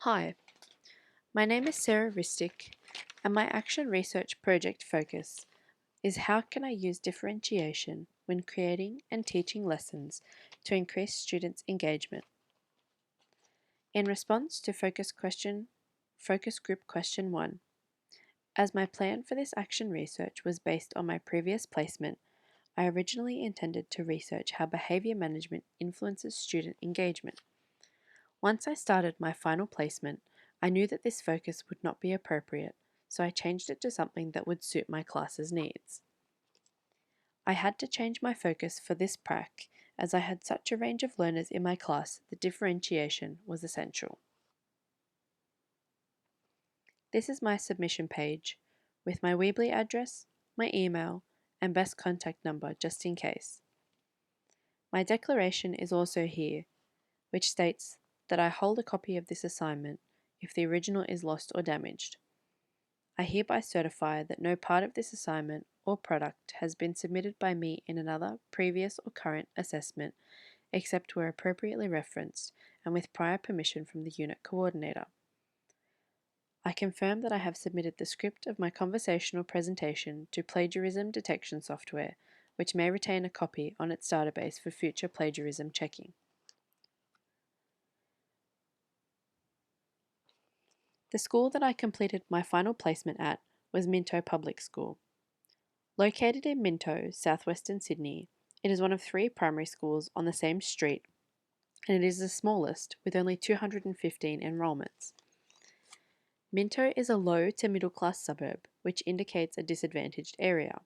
Hi, my name is Sarah Ristic, and my action research project focus is how can I use differentiation when creating and teaching lessons to increase students' engagement. In response to focus group question 1, as my plan for this action research was based on my previous placement, I originally intended to research how behaviour management influences student engagement. Once I started my final placement, I knew that this focus would not be appropriate, so I changed it to something that would suit my class's needs. I had to change my focus for this prac as I had such a range of learners in my class that differentiation was essential. This is my submission page, with my Weebly address, my email, and best contact number just in case. My declaration is also here, which states that I hold a copy of this assignment if the original is lost or damaged. I hereby certify that no part of this assignment or product has been submitted by me in another previous or current assessment except where appropriately referenced and with prior permission from the unit coordinator. I confirm that I have submitted the script of my conversational presentation to plagiarism detection software, which may retain a copy on its database for future plagiarism checking. The school that I completed my final placement at was Minto Public School. Located in Minto, southwestern Sydney, it is one of 3 primary schools on the same street, and it is the smallest with only 215 enrolments. Minto is a low to middle class suburb, which indicates a disadvantaged area.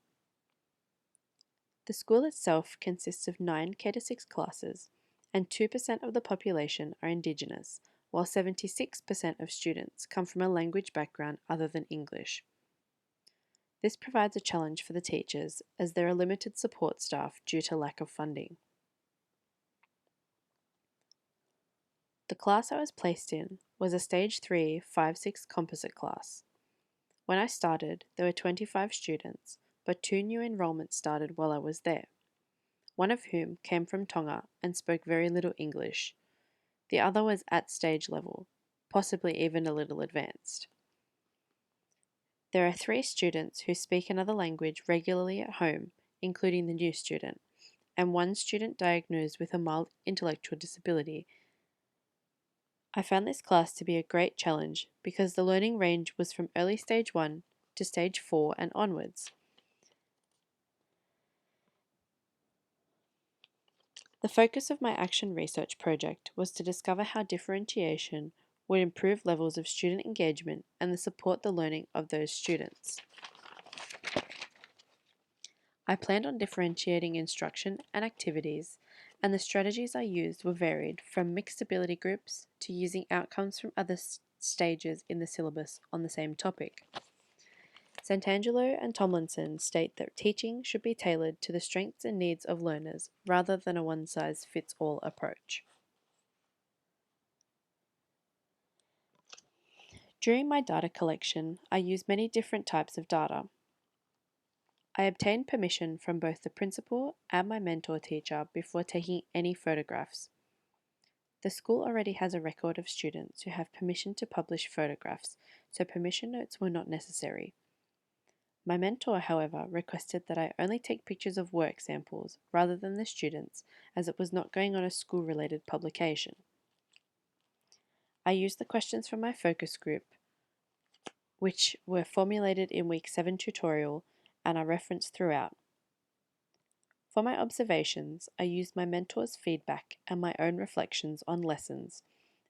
The school itself consists of 9 K-6 classes, and 2% of the population are Indigenous, while 76% of students come from a language background other than English. This provides a challenge for the teachers as there are limited support staff due to lack of funding. The class I was placed in was a Stage 3 5-6 composite class. When I started, there were 25 students, but 2 new enrolments started while I was there, one of whom came from Tonga and spoke very little English. The other was at stage level, possibly even a little advanced. There are 3 students who speak another language regularly at home, including the new student, and 1 student diagnosed with a mild intellectual disability. I found this class to be a great challenge because the learning range was from early stage 1 to stage 4 and onwards. The focus of my action research project was to discover how differentiation would improve levels of student engagement and support the learning of those students. I planned on differentiating instruction and activities, and the strategies I used were varied from mixed ability groups to using outcomes from other stages in the syllabus on the same topic. Santangelo and Tomlinson state that teaching should be tailored to the strengths and needs of learners rather than a one-size-fits-all approach. During my data collection, I used many different types of data. I obtained permission from both the principal and my mentor teacher before taking any photographs. The school already has a record of students who have permission to publish photographs, so permission notes were not necessary. My mentor, however, requested that I only take pictures of work samples rather than the students, as it was not going on a school-related publication. I used the questions from my focus group, which were formulated in Week 7 tutorial and are referenced throughout. For my observations, I used my mentor's feedback and my own reflections on lessons,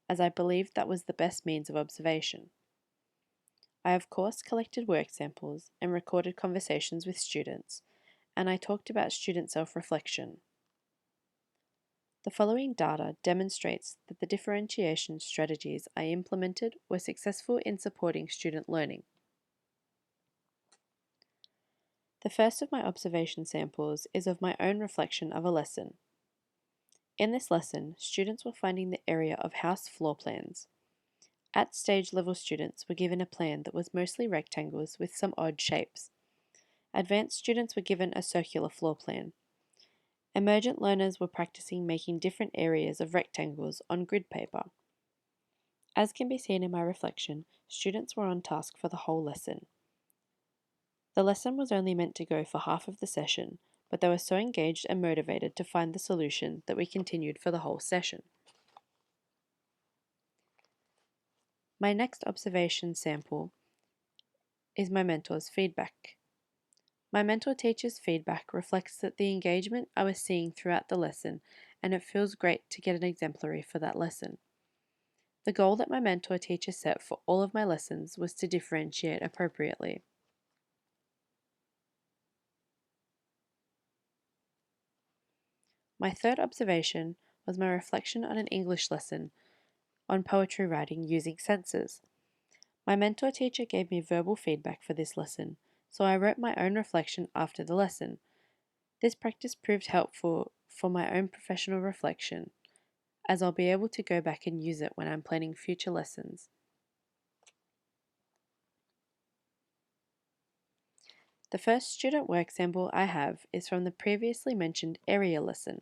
as I believed that was the best means of observation. I of course collected work samples and recorded conversations with students, and I talked about student self-reflection. The following data demonstrates that the differentiation strategies I implemented were successful in supporting student learning. The first of my observation samples is of my own reflection of a lesson. In this lesson, students were finding the area of house floor plans. At stage level students were given a plan that was mostly rectangles with some odd shapes. Advanced students were given a circular floor plan. Emergent learners were practicing making different areas of rectangles on grid paper. As can be seen in my reflection, students were on task for the whole lesson. The lesson was only meant to go for half of the session, but they were so engaged and motivated to find the solution that we continued for the whole session. My next observation sample is my mentor's feedback. My mentor teacher's feedback reflects that the engagement I was seeing throughout the lesson, and it feels great to get an exemplary for that lesson. The goal that my mentor teacher set for all of my lessons was to differentiate appropriately. My third observation was my reflection on an English lesson on poetry writing using senses. My mentor teacher gave me verbal feedback for this lesson, so I wrote my own reflection after the lesson. This practice proved helpful for my own professional reflection, as I'll be able to go back and use it when I'm planning future lessons. The first student work sample I have is from the previously mentioned area lesson.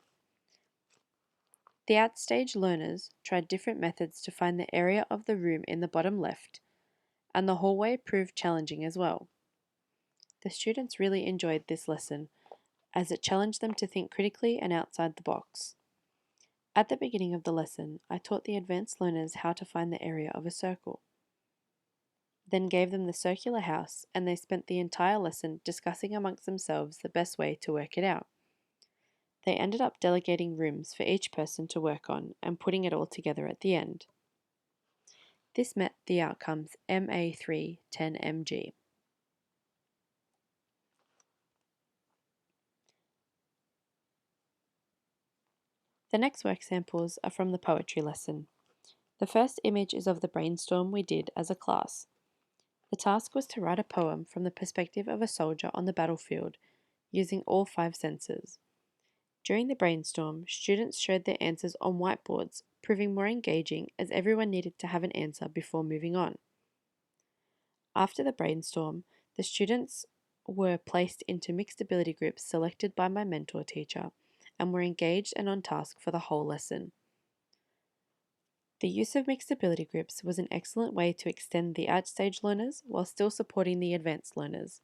The outstage learners tried different methods to find the area of the room in the bottom left, and the hallway proved challenging as well. The students really enjoyed this lesson, as it challenged them to think critically and outside the box. At the beginning of the lesson, I taught the advanced learners how to find the area of a circle, then gave them the circular house, and they spent the entire lesson discussing amongst themselves the best way to work it out. They ended up delegating rooms for each person to work on and putting it all together at the end. This met the outcomes MA3-10MG. The next work samples are from the poetry lesson. The first image is of the brainstorm we did as a class. The task was to write a poem from the perspective of a soldier on the battlefield, using all 5 senses. During the brainstorm, students showed their answers on whiteboards, proving more engaging as everyone needed to have an answer before moving on. After the brainstorm, the students were placed into mixed ability groups selected by my mentor teacher and were engaged and on task for the whole lesson. The use of mixed ability groups was an excellent way to extend the outstage learners while still supporting the advanced learners.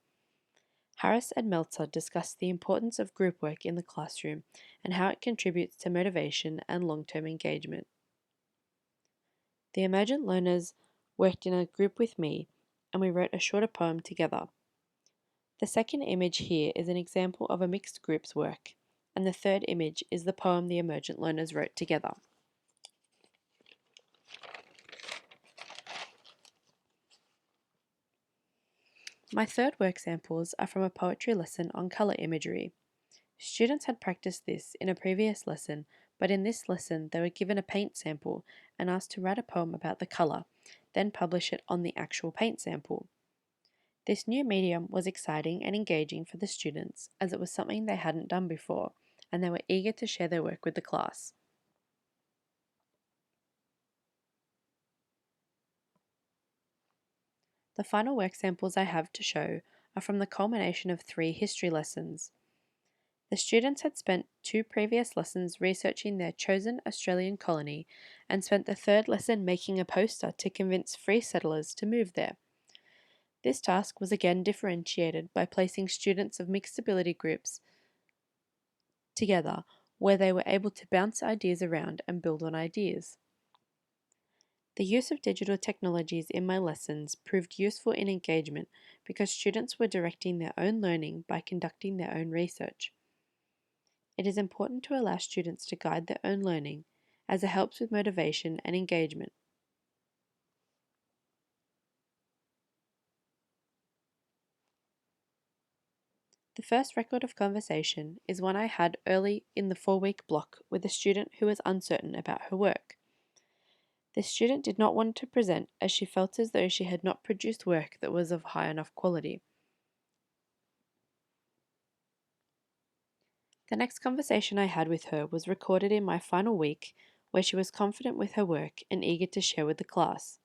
Harris and Meltzer discussed the importance of group work in the classroom and how it contributes to motivation and long-term engagement. The emergent learners worked in a group with me, and we wrote a shorter poem together. The second image here is an example of a mixed group's work, and the third image is the poem the emergent learners wrote together. My third work samples are from a poetry lesson on colour imagery. Students had practiced this in a previous lesson, but in this lesson they were given a paint sample and asked to write a poem about the colour, then publish it on the actual paint sample. This new medium was exciting and engaging for the students as it was something they hadn't done before, and they were eager to share their work with the class. The final work samples I have to show are from the culmination of 3 history lessons. The students had spent 2 previous lessons researching their chosen Australian colony and spent the third lesson making a poster to convince free settlers to move there. This task was again differentiated by placing students of mixed ability groups together where they were able to bounce ideas around and build on ideas. The use of digital technologies in my lessons proved useful in engagement because students were directing their own learning by conducting their own research. It is important to allow students to guide their own learning, as it helps with motivation and engagement. The first record of conversation is one I had early in the 4-week block with a student who was uncertain about her work. This student did not want to present as she felt as though she had not produced work that was of high enough quality. The next conversation I had with her was recorded in my final week, where she was confident with her work and eager to share with the class.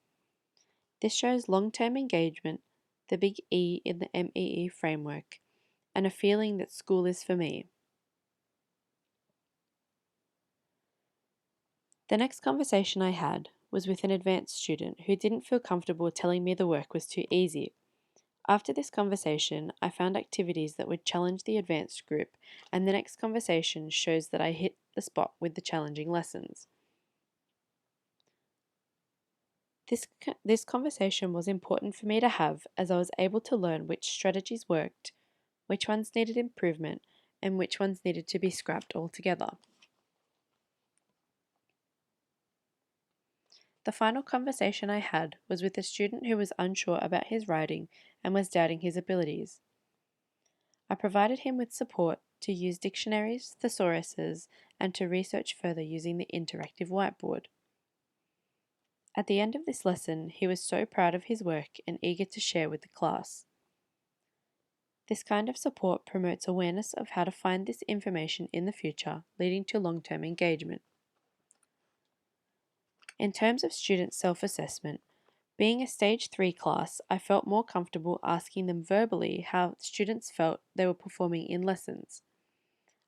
This shows long-term engagement, the big E in the MEE framework, and a feeling that school is for me. The next conversation I had was with an advanced student who didn't feel comfortable telling me the work was too easy. After this conversation, I found activities that would challenge the advanced group, and the next conversation shows that I hit the spot with the challenging lessons. This conversation was important for me to have, as I was able to learn which strategies worked, which ones needed improvement, and which ones needed to be scrapped altogether. The final conversation I had was with a student who was unsure about his writing and was doubting his abilities. I provided him with support to use dictionaries, thesauruses, and to research further using the interactive whiteboard. At the end of this lesson, he was so proud of his work and eager to share with the class. This kind of support promotes awareness of how to find this information in the future, leading to long-term engagement. In terms of student self-assessment, being a Stage 3 class, I felt more comfortable asking them verbally how students felt they were performing in lessons.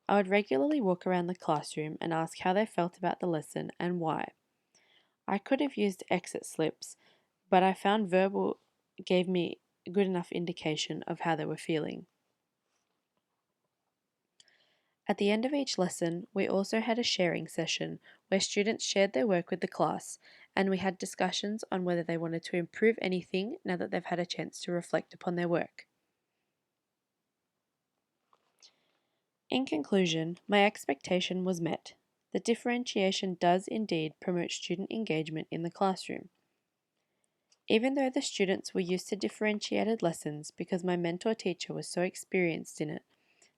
I would regularly walk around the classroom and ask how they felt about the lesson and why. I could have used exit slips, but I found verbal gave me a good enough indication of how they were feeling. At the end of each lesson, we also had a sharing session where students shared their work with the class, and we had discussions on whether they wanted to improve anything now that they've had a chance to reflect upon their work. In conclusion, my expectation was met. The differentiation does indeed promote student engagement in the classroom. Even though the students were used to differentiated lessons because my mentor teacher was so experienced in it,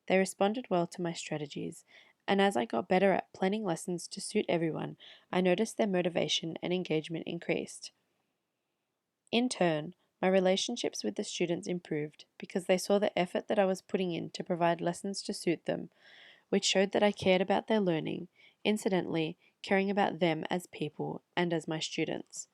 they responded well to my strategies, and as I got better at planning lessons to suit everyone, I noticed their motivation and engagement increased. In turn, my relationships with the students improved because they saw the effort that I was putting in to provide lessons to suit them, which showed that I cared about their learning, incidentally, caring about them as people and as my students.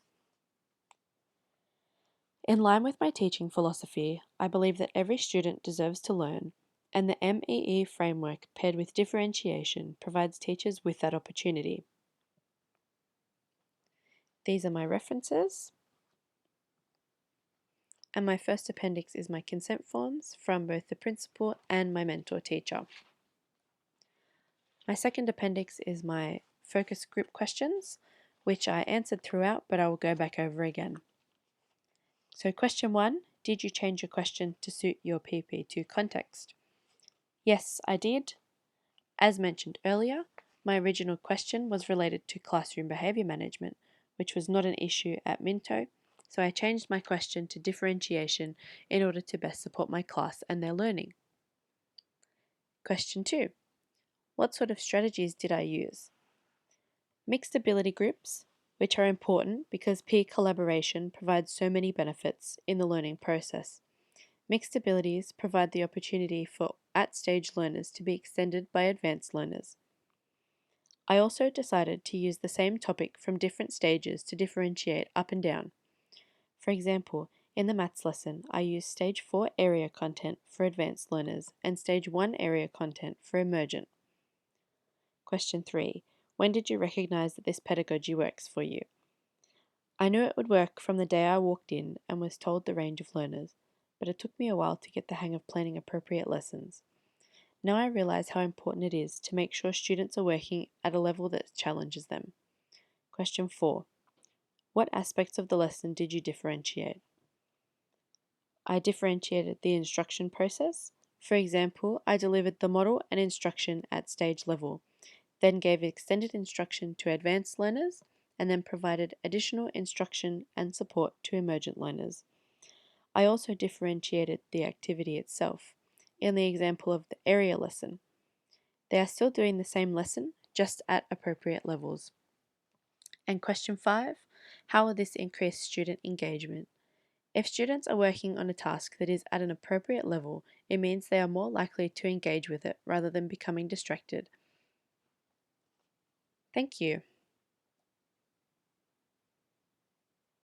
In line with my teaching philosophy, I believe that every student deserves to learn, and the MEE framework paired with differentiation provides teachers with that opportunity. These are my references, and my first appendix is my consent forms from both the principal and my mentor teacher. My second appendix is my focus group questions, which I answered throughout, but I will go back over again. So question 1, did you change your question to suit your PP2 context? Yes, I did. As mentioned earlier, my original question was related to classroom behaviour management, which was not an issue at Minto, so I changed my question to differentiation in order to best support my class and their learning. Question 2, what sort of strategies did I use? Mixed ability groups, which are important because peer collaboration provides so many benefits in the learning process. Mixed abilities provide the opportunity for at-stage learners to be extended by advanced learners. I also decided to use the same topic from different stages to differentiate up and down. For example, in the maths lesson, I used Stage 4 area content for advanced learners and Stage 1 area content for emergent. Question 3. When did you recognize that this pedagogy works for you? I knew it would work from the day I walked in and was told the range of learners, but it took me a while to get the hang of planning appropriate lessons. Now I realize how important it is to make sure students are working at a level that challenges them. Question 4. What aspects of the lesson did you differentiate? I differentiated the instruction process. For example, I delivered the model and instruction at stage level, then gave extended instruction to advanced learners, and then provided additional instruction and support to emergent learners. I also differentiated the activity itself. In the example of the area lesson, they are still doing the same lesson, just at appropriate levels. And question 5, how will this increase student engagement? If students are working on a task that is at an appropriate level, it means they are more likely to engage with it rather than becoming distracted. Thank you.